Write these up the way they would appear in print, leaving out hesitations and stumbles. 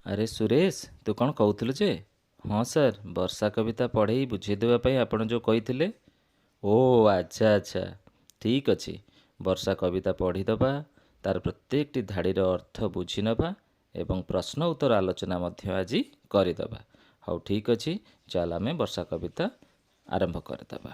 ଆରେ ସୁରେଶ, ତୁ କ'ଣ କହୁଥିଲୁ ଯେ? ହଁ ସାର୍, ବର୍ଷା କବିତା ପଢ଼େଇ ବୁଝେଇଦେବା ପାଇଁ ଆପଣ ଯେଉଁ କହିଥିଲେ। ଓ ଆଚ୍ଛା ଆଚ୍ଛା, ଠିକ୍ ଅଛି। ବର୍ଷା କବିତା ପଢ଼ିଦେବା, ତାର ପ୍ରତ୍ୟେକଟି ଧାଡ଼ିର ଅର୍ଥ ବୁଝିନେବା ଏବଂ ପ୍ରଶ୍ନ ଉତ୍ତର ଆଲୋଚନା ମଧ୍ୟ ଆଜି କରିଦେବା। ହଉ ଠିକ୍ ଅଛି, ଚାଲ ଆମେ ବର୍ଷା କବିତା ଆରମ୍ଭ କରିଦେବା।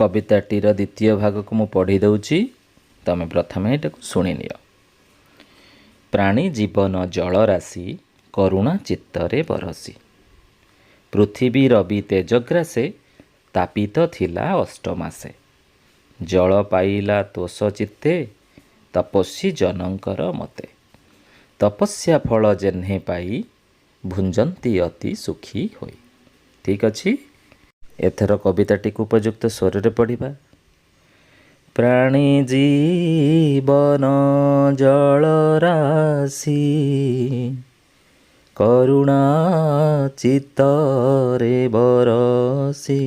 କବିତାଟିର ଦ୍ୱିତୀୟ ଭାଗକୁ ମୁଁ ପଢ଼ି ଦେଉଛି, ତମେ ପ୍ରଥମେ ଏଟାକୁ ଶୁଣିନିଅ। ପ୍ରାଣୀ ଜୀବନ ଜଳରାଶି, କରୁଣା ଚିତ୍ତରେ ବରସି। ପୃଥିବୀ ରବି ତେଜଗ୍ରାସେ, ତାପିତ ଥିଲା ଅଷ୍ଟମାସେ। ଜଳ ପାଇଲା ତୋଷ ଚିତ୍ତେ, ତପସ୍ୱୀ ଜନଙ୍କର ମତେ। ତପସ୍ୟା ଫଳ ଯେହ୍ନେ ପାଇ, ଭୁଞ୍ଜନ୍ତି ଅତି ସୁଖୀ ହୋଇ। ଠିକ୍ ଅଛି, ଏଥର କବିତାଟିକୁ ଉପଯୁକ୍ତ ସ୍ୱରରେ ପଢ଼ିବା। ପ୍ରାଣୀ ଜୀବନ ଜଳରାଶି, କରୁଣା ଚିତ୍ତରେ ବରସି।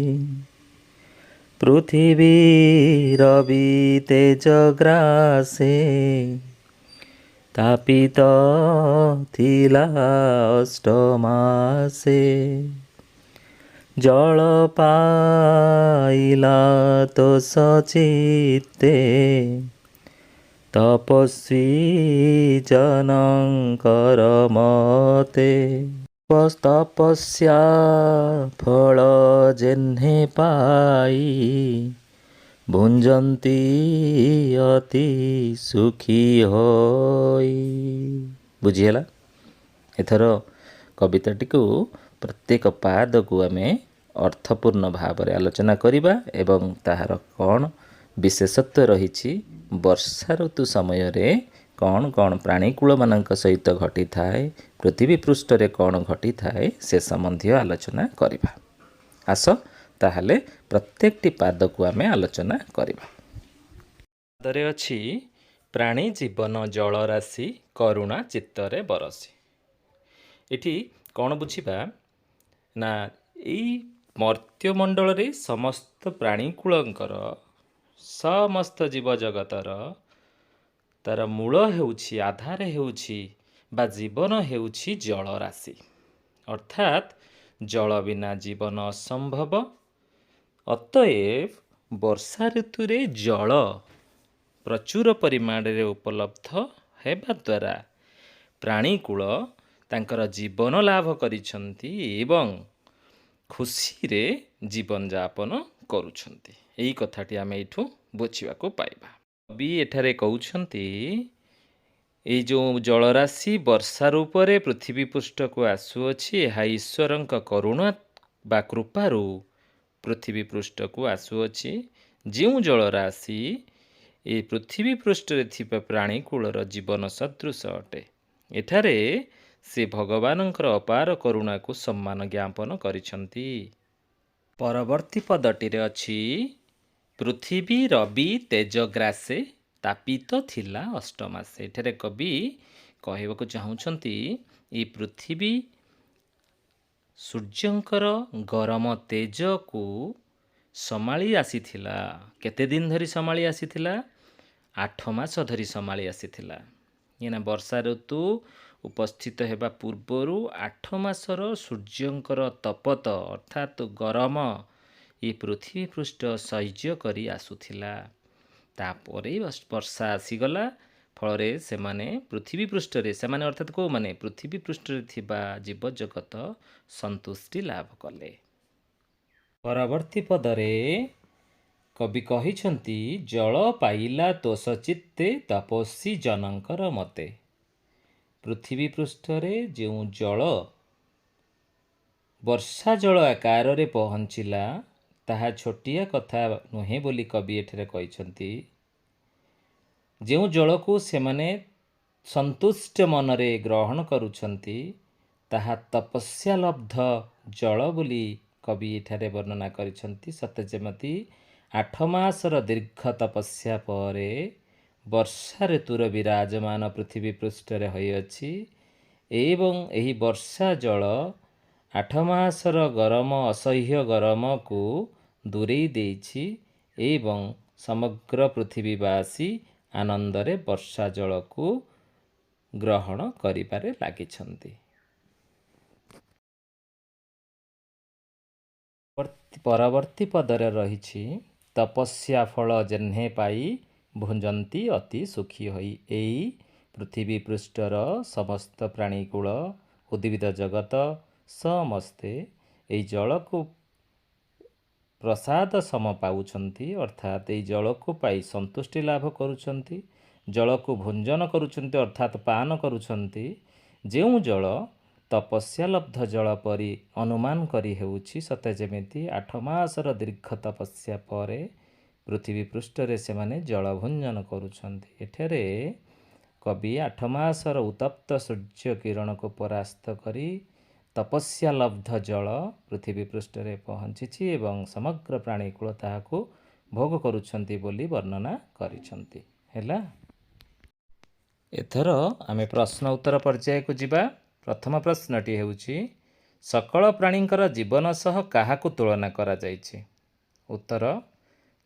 ପୃଥିବୀ ରବି ତେଜଗ୍ରାସେ, ତାପିତ ଥିଲା ଅଷ୍ଟମାସେ। ଜଳ ପାଇଲା ତୋଷ ଚିତ୍ତେ, ତପସ୍ୱୀ ଜନଙ୍କର ମତେ। ତପସ୍ୟା ଫଳ ଯେହ୍ନେ ପାଇ, ଭୁଞ୍ଜନ୍ତି ଅତି ସୁଖୀ ହୋଇ। ବୁଝିହେଲା? ଏଥର କବିତାଟିକୁ ପ୍ରତ୍ୟେକ ପାଦକୁ ଆମେ ଅର୍ଥପୂର୍ଣ୍ଣ ଭାବରେ ଆଲୋଚନା କରିବା ଏବଂ ତାହାର କ'ଣ ବିଶେଷତ୍ୱ ରହିଛି, ବର୍ଷା ଋତୁ ସମୟରେ କ'ଣ କ'ଣ ପ୍ରାଣୀକୂଳମାନଙ୍କ ସହିତ ଘଟିଥାଏ, ପୃଥିବୀ ପୃଷ୍ଠରେ କ'ଣ ଘଟିଥାଏ, ସେ ସମ୍ବନ୍ଧୀୟ ଆଲୋଚନା କରିବା। ଆସ ତାହେଲେ ପ୍ରତ୍ୟେକଟି ପାଦକୁ ଆମେ ଆଲୋଚନା କରିବା। ପାଦରେ ଅଛି ପ୍ରାଣୀ ଜୀବନ ଜଳରାଶି, କରୁଣା ଚିତ୍ତରେ ବରସି। ଏଠି କ'ଣ ବୁଝିବା ନା, ଏଇ ମର୍ତ୍ତ୍ୟମଣ୍ଡଳରେ ସମସ୍ତ ପ୍ରାଣୀକୂଳଙ୍କର, ସମସ୍ତ ଜୀବଜଗତର ତାର ମୂଳ ହେଉଛି, ଆଧାର ହେଉଛି ବା ଜୀବନ ହେଉଛି ଜଳରାଶି। ଅର୍ଥାତ୍ ଜଳ ବିନା ଜୀବନ ଅସମ୍ଭବ। ଅତଏବ ବର୍ଷା ଋତୁରେ ଜଳ ପ୍ରଚୁର ପରିମାଣରେ ଉପଲବ୍ଧ ହେବା ଦ୍ୱାରା ପ୍ରାଣୀକୂଳ ତାଙ୍କର ଜୀବନ ଲାଭ କରିଛନ୍ତି ଏବଂ ଖୁସିରେ ଜୀବନଯାପନ କରୁଛନ୍ତି। ଏହି କଥାଟି ଆମେ ଏଇଠୁ ବୁଝିବାକୁ ପାଇବା। କବି ଏଠାରେ କହୁଛନ୍ତି, ଏଇ ଯେଉଁ ଜଳରାଶି ବର୍ଷା ରୂପରେ ପୃଥିବୀ ପୃଷ୍ଠକୁ ଆସୁଅଛି, ଏହା ଈଶ୍ୱରଙ୍କ କରୁଣା ବା କୃପାରୁ ପୃଥିବୀ ପୃଷ୍ଠକୁ ଆସୁଅଛି। ଯେଉଁ ଜଳରାଶି ଏ ପୃଥିବୀ ପୃଷ୍ଠରେ ଥିବା ପ୍ରାଣୀକୂଳର ଜୀବନ ସଦୃଶ ଅଟେ। ଏଠାରେ ସେ ଭଗବାନଙ୍କର ଅପାର କରୁଣାକୁ ସମ୍ମାନ ଜ୍ଞାପନ କରିଛନ୍ତି। ପରବର୍ତ୍ତୀ ପଦଟିରେ ଅଛି ପୃଥିବୀ ରବି ତେଜଗ୍ରାସେ, ତାପିତ ଥିଲା ଅଷ୍ଟମାସେ। ଏଠାରେ କବି କହିବାକୁ ଚାହୁଁଛନ୍ତି, ଏ ପୃଥିବୀ ସୂର୍ଯ୍ୟଙ୍କର ଗରମ ତେଜକୁ ସମ୍ଭାଳି ଆସିଥିଲା। କେତେ ଦିନ ଧରି ସମ୍ଭାଳି ଆସିଥିଲା? 8 ମାସ ଧରି ସମ୍ଭାଳି ଆସିଥିଲା। ଏଇନା ବର୍ଷା ଋତୁ ଉପସ୍ଥିତ ହେବା ପୂର୍ବରୁ 8 ମାସର ସୂର୍ଯ୍ୟଙ୍କର ତପତ ଅର୍ଥାତ୍ ଗରମ ଏ ପୃଥିବୀ ପୃଷ୍ଠ ସହ୍ୟ କରି ଆସୁଥିଲା। ତାପରେ ବର୍ଷା ଆସିଗଲା, ଫଳରେ ସେମାନେ ପୃଥିବୀ ପୃଷ୍ଠରେ, ସେମାନେ ଅର୍ଥାତ୍ କେଉଁମାନେ? ପୃଥିବୀ ପୃଷ୍ଠରେ ଥିବା ଜୀବଜଗତ ସନ୍ତୁଷ୍ଟି ଲାଭ କଲେ। ପରବର୍ତ୍ତୀ ପଦରେ କବି କହିଛନ୍ତି, ଜଳ ପାଇଲା ତୋଷ ଚିତ୍ତେ, ତପସ୍ୱୀ ଜନଙ୍କର ମତେ। ପୃଥିବୀ ପୃଷ୍ଠରେ ଯେଉଁ ଜଳ ବର୍ଷା ଜଳ ଆକାରରେ ପହଞ୍ଚିଲା, ତାହା ଛୋଟିଆ କଥା ନୁହେଁ ବୋଲି କବି ଏଠାରେ କହିଛନ୍ତି। ଯେଉଁ ଜଳକୁ ସେମାନେ ସନ୍ତୁଷ୍ଟ ମନରେ ଗ୍ରହଣ କରୁଛନ୍ତି, ତାହା ତପସ୍ୟା ଲବ୍ଧ ଜଳ ବୋଲି कवि एठारे वर्णना करिसंती सते जेमती 8 मासर दीर्घ तपस्या परे वर्षा ऋतुर विराजमान पृथ्वी पृष्ठरे होइअछि एवं एही वर्षा जल 8 मासर गरम असह्य गरमକୁ ଦୂରେଇ ଦେଇଛି ଏବଂ ସମଗ୍ର ପୃଥିବୀବାସୀ ଆନନ୍ଦରେ ବର୍ଷା ଜଳକୁ ଗ୍ରହଣ କରିବାରେ ଲାଗିଛନ୍ତି। ପରବର୍ତ୍ତୀ ପଦରେ ରହିଛି ତପସ୍ୟା ଫଳ ଯେହ୍ନେ ପାଇ ଭୁଞ୍ଜନ୍ତି ଅତି ସୁଖୀ ହୋଇ। ଏଇ ପୃଥିବୀ ପୃଷ୍ଠର ସମସ୍ତ ପ୍ରାଣୀକୁଳ ଉଦ୍ଭିଦ ଜଗତ ସମସ୍ତେ ଏଇ ଜଳକୁ ପ୍ରସାଦ ସମ ପାଉଛନ୍ତି ଅର୍ଥାତ୍ ଏଇ ଜଳକୁ ପାଇ ସନ୍ତୁଷ୍ଟି ଲାଭ କରୁଛନ୍ତି। ଜଳକୁ ଭୁଞ୍ଜନ କରୁଛନ୍ତି ଅର୍ଥାତ୍ ପାନ କରୁଛନ୍ତି। ଯେଉଁ ଜଳ ତପସ୍ୟା ଲବ୍ଧ ଜଳ ପରି ଅନୁମାନ କରି ହେଉଛି ସତେ ଯେମିତି 8 ମାସର ଦୀର୍ଘ ତପସ୍ୟା ପରେ ପୃଥିବୀ ପୃଷ୍ଠରେ ସେମାନେ ଜଳ ଭୁଞ୍ଜନ କରୁଛନ୍ତି। ଏଠାରେ କବି 8 ମାସର ଉତ୍ତପ୍ତ ସୂର୍ଯ୍ୟ କିରଣକୁ ପରାସ୍ତ କରି ତପସ୍ୟା ଲବ୍ଧ ଜଳ ପୃଥିବୀ ପୃଷ୍ଠରେ ପହଞ୍ଚିଛି ଏବଂ ସମଗ୍ର ପ୍ରାଣୀକୁଳ ତାହାକୁ ଭୋଗ କରୁଛନ୍ତି ବୋଲି ବର୍ଣ୍ଣନା କରିଛନ୍ତି। ହେଲା, ଏଥର ଆମେ ପ୍ରଶ୍ନ ଉତ୍ତର ପର୍ଯ୍ୟାୟକୁ ଯିବା। ପ୍ରଥମ ପ୍ରଶ୍ନଟି ହେଉଛି ସକଳ ପ୍ରାଣୀଙ୍କର ଜୀବନ ସହ କାହାକୁ ତୁଳନା କରାଯାଇଛି? ଉତ୍ତର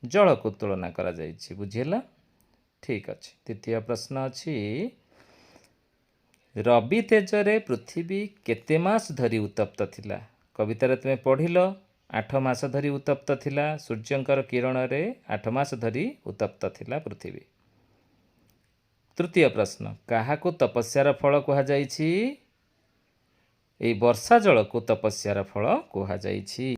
ଜଳକୁ ତୁଳନା କରାଯାଇଛି। ବୁଝିହେଲା? ଠିକ୍ ଅଛି। ଦ୍ୱିତୀୟ ପ୍ରଶ୍ନ ଅଛି ରବି ତେଜରେ ପୃଥିବୀ କେତେ ମାସ ଧରି ଉତ୍ତପ୍ତ ଥିଲା? କବିତାରେ ତୁମେ ପଢ଼ିଲ 8 ମାସ ଧରି ଉତ୍ତପ୍ତ ଥିଲା। ସୂର୍ଯ୍ୟଙ୍କର କିରଣରେ 8 ମାସ ଧରି ଉତ୍ତପ୍ତ ଥିଲା ପୃଥିବୀ। ତୃତୀୟ ପ୍ରଶ୍ନ କାହାକୁ ତପସ୍ୟାର ଫଳ କୁହାଯାଇଛି? ଏଇ ବର୍ଷା ଜଳକୁ ତପସ୍ୟାର ଫଳ କୁହାଯାଇଛି।